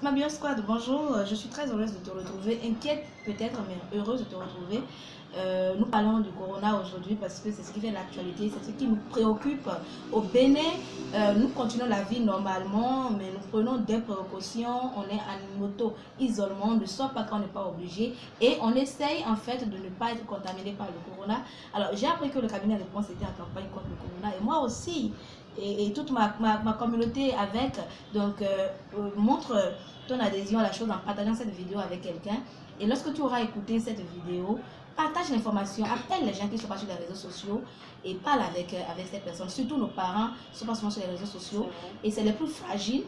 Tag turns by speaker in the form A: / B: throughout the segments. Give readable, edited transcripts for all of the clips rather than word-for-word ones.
A: Ma bien squad, bonjour, je suis très heureuse de te retrouver, inquiète peut-être, mais heureuse de te retrouver. Nous parlons du corona aujourd'hui parce que c'est ce qui fait l'actualité, c'est ce qui nous préoccupe. Au Bénin, nous continuons la vie normalement, mais nous prenons des précautions, on est en auto-isolement, on ne sort pas quand on n'est pas obligé et on essaye en fait de ne pas être contaminé par le corona. Alors j'ai appris que le cabinet de réponse était en campagne contre le corona et moi aussi. Et toute ma communauté avec, donc montre ton adhésion à la chose en partageant cette vidéo avec quelqu'un. Et lorsque tu auras écouté cette vidéo, partage l'information, appelle les gens qui ne sont pas sur les réseaux sociaux et parle avec ces personnes. Surtout nos parents ne sont pas souvent sur les réseaux sociaux et c'est les plus fragiles,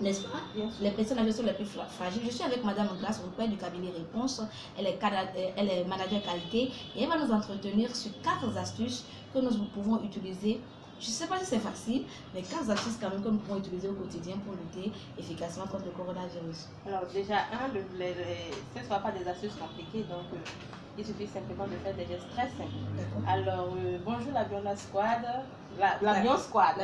A: n'est-ce pas? Les personnes âgées sont les plus fragiles. Je suis avec Madame Grace, au père du cabinet Réponse. Elle est manager qualité et elle va nous entretenir sur 4 astuces que nous pouvons utiliser. Je ne sais pas si c'est facile, mais 4 astuces quand même que nous pouvons utiliser au quotidien pour lutter efficacement contre le coronavirus.
B: Alors déjà, ce ne soit pas des astuces compliquées, donc il suffit simplement de faire des gestes très simples. Alors, bonjour la Bion Squad, la Bion Squad,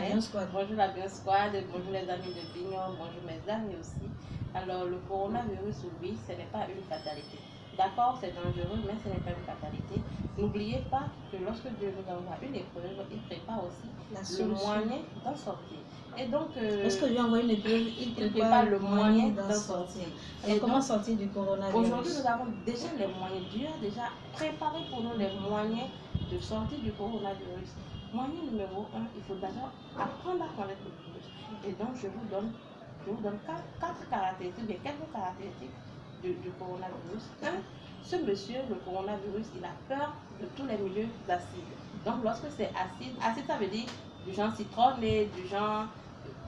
B: bonjour la Bion Squad, bonjour les amis de Bignon, bonjour mes amis aussi. Alors, le coronavirus, oui, ce n'est pas une fatalité. D'accord, c'est dangereux, mais ce n'est pas une fatalité. N'oubliez pas que lorsque Dieu nous envoie une épreuve, il prépare aussi le moyen d'en sortir. Et donc,
A: lorsque Dieu envoie une épreuve, il prépare le moyen d'en sortir. Alors, comment sortir du coronavirus?
B: Aujourd'hui, nous avons déjà les moyens. Dieu a déjà préparé pour nous les moyens de sortir du coronavirus. Moyen numéro 1, il faut d'abord apprendre à connaître le virus. Et donc, je vous donne 4 caractéristiques, quelques caractéristiques du coronavirus. Ce monsieur, le coronavirus, il a peur de tous les milieux acides. Donc lorsque c'est acide, acide ça veut dire du genre citronné, du genre,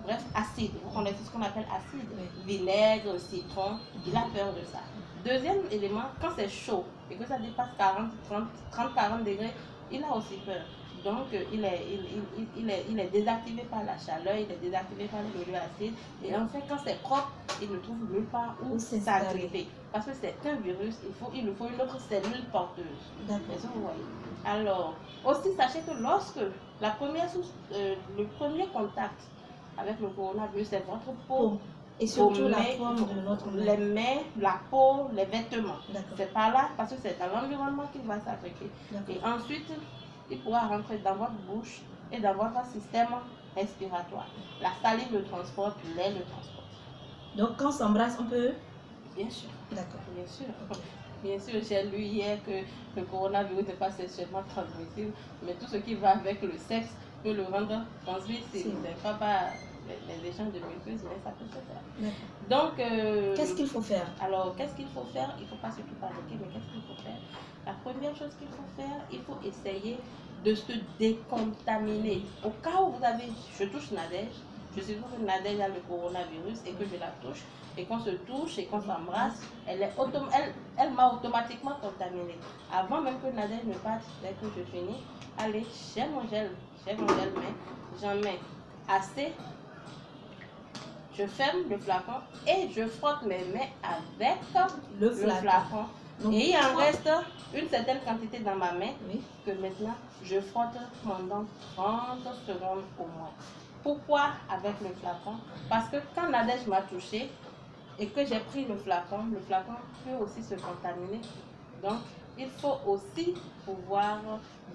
B: bref, acide. Vous connaissez ce qu'on appelle acide, vinaigre, citron, il a peur de ça. Deuxième élément, quand c'est chaud et que ça dépasse 30-40 degrés, il a aussi peur. Donc il est désactivé par la chaleur, il est désactivé par les milieux acides. Et en fait, quand c'est propre, il ne trouve nulle part où s'agripper. Parce que c'est un virus, il nous faut une autre cellule porteuse. Alors, aussi sachez que lorsque le premier contact avec le coronavirus, c'est votre peau.
A: Et surtout la forme de notre main.
B: Les mains, la peau, les vêtements. C'est par là, parce que c'est dans l'environnement qu'il va s'affecter. Et ensuite, il pourra rentrer dans votre bouche et dans votre système respiratoire. La salive le transporte, l'air le transporte.
A: Donc quand on s'embrasse, on peut...
B: Bien sûr.
A: D'accord.
B: Bien sûr. Bien sûr, j'ai lu hier que le coronavirus n'est pas sexuellement transmissible, mais tout ce qui va avec le sexe peut le rendre transmissible. Ce n'est pas les échanges de muqueuses, mais ça peut se faire. Donc,
A: qu'est-ce qu'il faut faire?
B: Alors, qu'est-ce qu'il faut faire? Il ne faut pas surtout paniquer, mais qu'est-ce qu'il faut faire? La première chose qu'il faut faire, il faut essayer de se décontaminer. Au cas où je touche Nadège, je suppose que Nadège a le coronavirus et que je la touche, et qu'on se touche et qu'on s'embrasse, elle m'a automatiquement contaminée. Avant même que Nadège ne parte, dès que je finis, allez, j'ai mon gel, mais j'en mets assez. Je ferme le flacon et je frotte mes mains avec le flacon. Donc, et il en reste une certaine quantité dans ma main que maintenant je frotte pendant 30 secondes au moins. Pourquoi avec le flacon? Parce que quand Nadège m'a touché et que j'ai pris le flacon peut aussi se contaminer. Donc il faut aussi pouvoir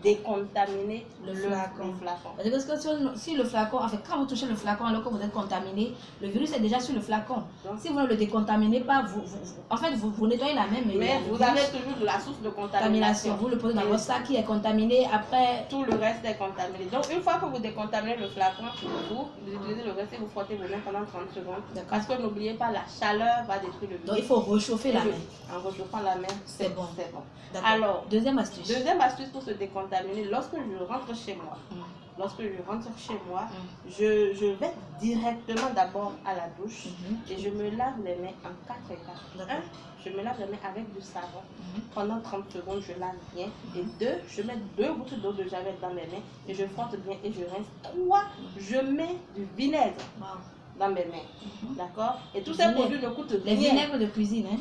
B: décontaminer le flacon.
A: Parce que si le flacon, en fait, quand vous touchez le flacon alors que vous êtes contaminé, le virus est déjà sur le flacon. Donc, si vous ne le décontaminez pas, vous nettoyez la main, mais
B: vous avez toujours de la source de contamination.
A: Vous le posez dans votre sac qui est contaminé, après...
B: Tout le reste est contaminé. Donc une fois que vous décontaminez le flacon, vous utilisez le reste et vous frottez vos mains pendant 30 secondes. Parce que n'oubliez pas, la chaleur va détruire le virus.
A: Donc il faut réchauffer la main.
B: En réchauffant la main, c'est bon.
A: Alors, deuxième astuce.
B: Deuxième astuce pour se décontaminer, lorsque je rentre chez moi, je vais directement d'abord à la douche et je me lave les mains en 4 étapes. 1, je me lave les mains avec du savon. Pendant 30 secondes, je lave bien. Et 2, je mets 2 gouttes d'eau de javel dans mes mains et je frotte bien et je rince. 3, je mets du vinaigre dans mes mains. D'accord? Et tous ces produits ne coûtent rien.
A: Les vinaigres de cuisine, hein?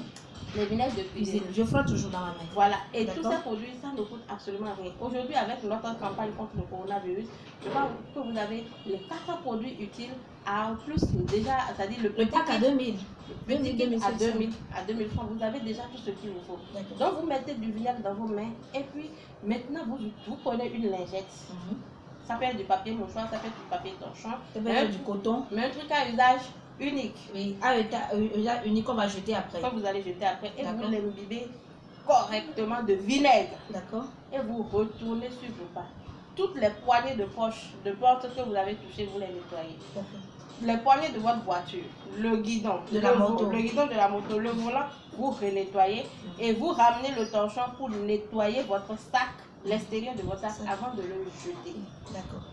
B: Les vinaigres de cuisine.
A: Je frotte toujours dans ma main.
B: Voilà. Et tous ces produits, ça ne coûte absolument rien. Aujourd'hui, avec notre campagne contre le coronavirus, je vois que vous avez les 4 produits utiles En plus, déjà, c'est-à-dire le
A: Le pack à 2000.
B: Le petit kit à 2000 francs, vous avez déjà tout ce qu'il vous faut. Donc vous mettez du vinaigre dans vos mains et puis maintenant vous prenez une lingette. Ça peut être du papier mouchoir, ça peut être du papier torchon.
A: Ça peut être du coton.
B: Mais un truc à usage unique.
A: Oui, à usage unique qu'on va jeter après.
B: Quand vous allez jeter après et vous l'imbibez correctement de vinaigre.
A: D'accord.
B: Et vous retournez sur vos pas. Toutes les poignées de poche, de porte que vous avez touchées, vous les nettoyez. Les poignées de votre voiture, le guidon de la moto, le volant, vous renettoyez et vous ramenez le torchon pour nettoyer votre sac, l'extérieur de votre sac avant de le jeter. D'accord.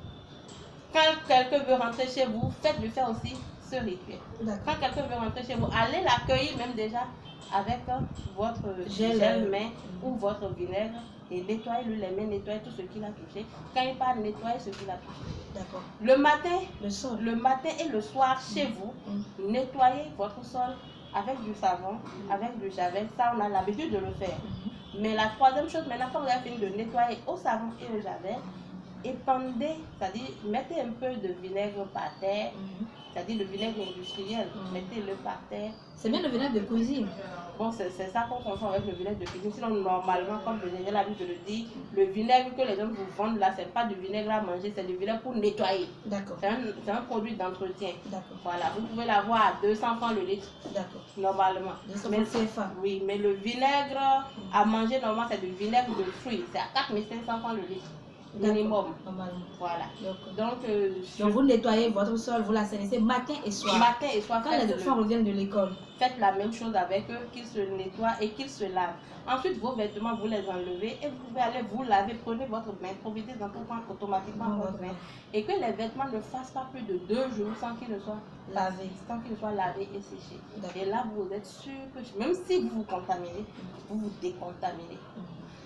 B: Quand quelqu'un veut rentrer chez vous, faites-lui faire aussi ce rituel. Quand quelqu'un veut rentrer chez vous, allez l'accueillir même déjà avec votre gel main ou votre vinaigre et nettoyez-lui les mains, nettoyez tout ce qu'il a touché. Quand il parle, nettoyez ce qu'il a touché. D'accord. Le matin et le soir chez vous, nettoyez votre sol avec du savon, avec du javel. Ça, on a l'habitude de le faire. Mais la troisième chose, maintenant, quand vous avez fini de nettoyer au savon et au javel, épandez, c'est-à-dire mettez un peu de vinaigre par terre, c'est-à-dire le vinaigre industriel, mettez-le par terre.
A: C'est bien le vinaigre de cuisine.
B: Bon, c'est ça qu'on confond avec le vinaigre de cuisine. Sinon, normalement, comme j'ai l'habitude de le dire, le vinaigre que les gens vous vendent là, c'est pas du vinaigre à manger, c'est du vinaigre pour nettoyer. D'accord. C'est un produit d'entretien. D'accord. Voilà, vous pouvez l'avoir à 200 francs le litre. D'accord. Normalement. Mais oui, mais le vinaigre à manger, normalement, c'est du vinaigre de fruits. C'est à 4500 francs le litre. Minimum. Voilà. Donc
A: vous nettoyez votre sol, vous l'assainissez matin et soir.
B: Matin et soir.
A: Quand les enfants reviennent de l'école,
B: faites la même chose avec eux, qu'ils se nettoient et qu'ils se lavent. Ensuite, vos vêtements, vous les enlevez et vous pouvez aller vous laver. Prenez votre bain, profitez d'un peu automatiquement votre bain. Et que les vêtements ne fassent pas plus de 2 jours sans qu'ils ne soient lavés, et séchés. Et là, vous êtes sûr que même si vous vous contaminez, vous vous décontaminez.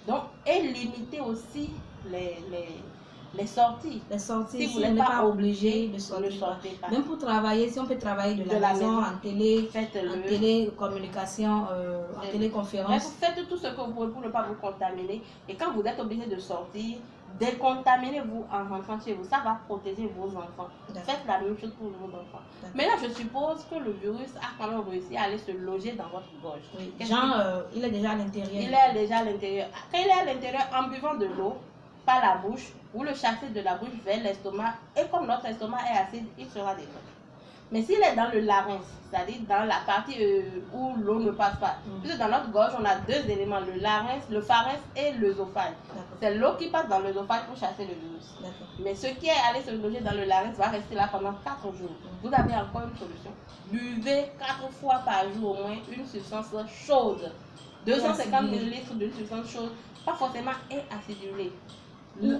B: Donc, et limitez aussi les sorties.
A: Les sorties, si vous n'êtes pas obligé de sortir. Même pour travailler, si on peut travailler de la maison, en télécommunication, en téléconférence.
B: Faites tout ce que vous pouvez pour ne pas vous contaminer. Et quand vous êtes obligé de sortir, décontaminez-vous en rentrant chez vous. Ça va protéger vos enfants. Faites la même chose pour vos enfants. Mais là, je suppose que le virus a quand même réussi à aller se loger dans votre gorge.
A: Oui. Genre, il est déjà à l'intérieur.
B: Il est déjà à l'intérieur. Quand il est à l'intérieur, en buvant de l'eau, par la bouche, vous le chassez de la bouche vers l'estomac. Et comme notre estomac est acide, il sera détruit. Mais s'il est dans le larynx, c'est-à-dire dans la partie où l'eau ne passe pas, puisque dans notre gorge, on a 2 éléments, le larynx, le pharynx et l'œsophage. C'est l'eau qui passe dans l'œsophage pour chasser le virus. Mais ce qui est allé se loger dans le larynx va rester là pendant 4 jours. Vous avez encore une solution. Buvez 4 fois par jour au moins une substance chaude. 250 ml d'une substance chaude, pas forcément acidulée.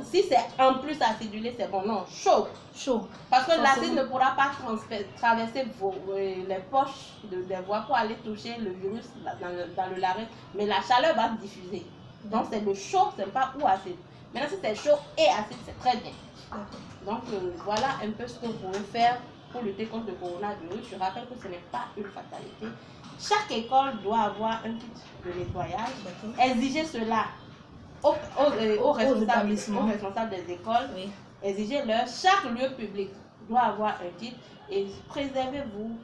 B: Si c'est en plus acidulé, c'est bon. Non, chaud. Parce que l'acide ne pourra pas traverser les poches des voies pour aller toucher le virus dans le larynx. Mais la chaleur va se diffuser. Donc c'est le chaud, c'est pas ou acide. Maintenant, si c'est chaud et acide, c'est très bien. Donc voilà un peu ce que vous pouvez faire pour lutter contre le coronavirus. Je rappelle que ce n'est pas une fatalité. Chaque école doit avoir un kit de nettoyage. Exigez cela aux responsables des écoles, exigez-leur, chaque lieu public doit avoir un kit et préservez-vous,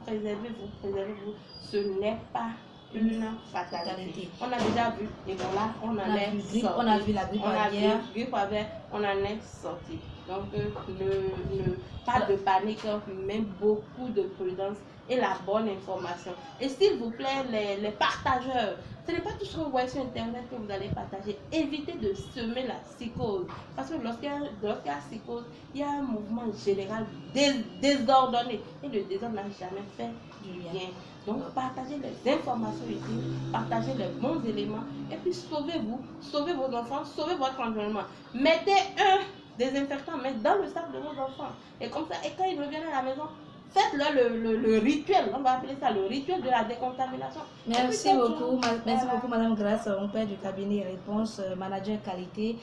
B: ce n'est pas une fatalité. On a déjà vu Ebola, on en est sorti.
A: On a vu la grippe aviaire,
B: on en est sorti. Donc, pas de panique, mais beaucoup de prudence et la bonne information. Et s'il vous plaît, les partageurs, ce n'est pas tout ce que vous voyez sur Internet que vous allez partager. Évitez de semer la psychose. Parce que lorsqu'il y a psychose, il y a un mouvement général désordonné. Et le désordre n'a jamais fait du bien. Donc, partagez les informations utiles, partagez les bons éléments. Et puis, sauvez-vous, sauvez vos enfants, sauvez votre environnement. Mettez un désinfectant, mais dans le sac de vos enfants. Et comme ça, et quand ils reviennent à la maison, faites-leur le rituel, on va appeler ça le rituel de la décontamination.
A: Merci beaucoup, Madame Grace, mon père du cabinet Réponse, manager qualité.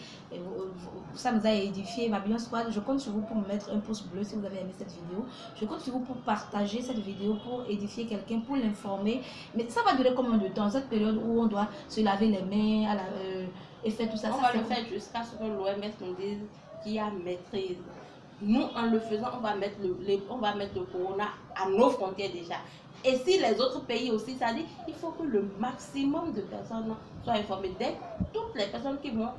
A: Ça nous a édifié. Ma Beyond Squad, je compte sur vous pour me mettre un pouce bleu si vous avez aimé cette vidéo. Je compte sur vous pour partager cette vidéo, pour édifier quelqu'un, pour l'informer. Mais ça va durer combien de temps, cette période où on doit se laver les mains et faire tout ça?
B: On va le faire jusqu'à ce que l'OMS nous dise qu'il y a maîtrise. nous, en le faisant, on va mettre le corona à nos frontières déjà. Et si les autres pays aussi, ça dit, il faut que le maximum de personnes soient informées. Dès toutes les personnes qui vont,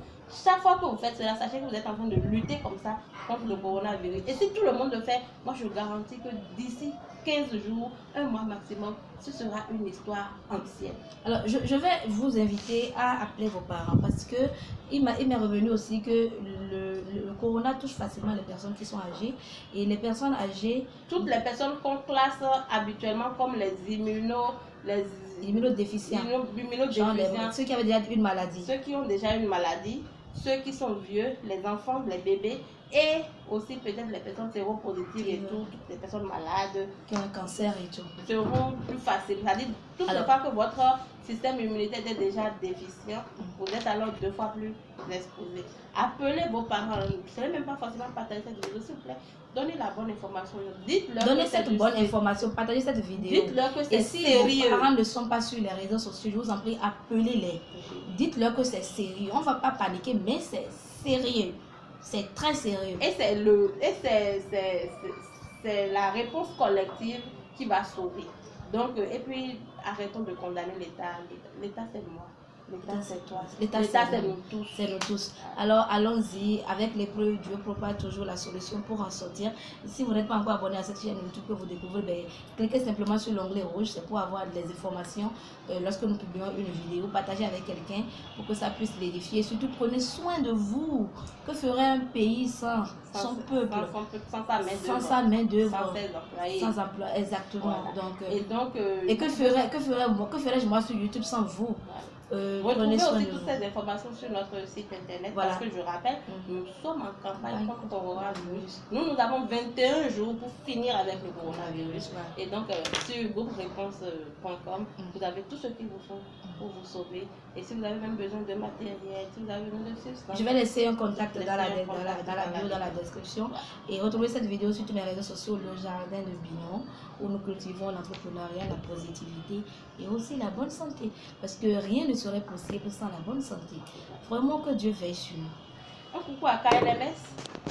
B: chaque fois que vous faites cela, sachez que vous êtes en train de lutter comme ça contre le coronavirus. Et si tout le monde le fait, moi je garantis que d'ici 15 jours, un mois maximum, ce sera une histoire ancienne.
A: Alors, je vais vous inviter à appeler vos parents parce que il m'est revenu aussi que le corona touche facilement les personnes qui sont âgées et les personnes âgées.
B: Toutes les personnes qu'on classe habituellement comme les
A: immunodéficients. Ceux qui avaient déjà une maladie.
B: Ceux qui ont déjà une maladie, ceux qui sont vieux, les enfants, les bébés et aussi peut-être les personnes séropositives et tout, toutes les personnes malades
A: qui ont un cancer et tout.
B: Seront plus faciles. C'est-à-dire, toutes les fois que votre système immunitaire est déjà déficient, vous êtes alors 2 fois plus exposé. Appelez vos parents. Ce n'est même pas forcément partager cette vidéo, s'il vous plaît. Donnez la bonne information. Dites-leur.
A: Donnez cette bonne information. Partagez cette vidéo.
B: Dites-leur que c'est
A: si
B: sérieux.
A: vos parents ne sont pas sur les réseaux sociaux, je vous en prie, appelez-les. Dites-leur que c'est sérieux. On ne va pas paniquer, mais c'est sérieux. C'est très sérieux.
B: Et c'est la réponse collective qui va sauver. Donc, et puis, arrêtons de condamner l'État. L'État, c'est moi. L'État, c'est toi.
A: L'État, c'est nous tous. C'est nous tous. Alors, allons-y. Avec l'épreuve, Dieu propose toujours la solution pour en sortir. Si vous n'êtes pas encore abonné à cette chaîne YouTube que vous découvrez, ben, cliquez simplement sur l'onglet rouge. C'est pour avoir des informations lorsque nous publions une vidéo. Partagez avec quelqu'un pour que ça puisse vérifier. Surtout, prenez soin de vous. Que ferait un pays sans son peuple, sans sa main-d'œuvre,
B: sans ses employés,
A: sans emploi, exactement.
B: Voilà.
A: Et que ferais-je moi sur YouTube sans vous?
B: Retrouvez aussi toutes ces informations sur notre site internet, parce que je rappelle, nous sommes en campagne contre le coronavirus. Nous avons 21 jours pour finir avec le coronavirus. Et donc, sur groupereponse.com, vous avez tout ce qu'il vous faut pour vous sauver. Et si vous avez même besoin de matériel, si vous avez besoin de substances,
A: je vais laisser un contact dans la bio, dans la description. Et retrouvez cette vidéo sur tous les réseaux sociaux, le jardin de Binon, où nous cultivons l'entrepreneuriat, la positivité et aussi la bonne santé. Parce que rien ne serait possible sans la bonne santé. Vraiment que Dieu veille sur nous.
B: Un coucou à KLMS.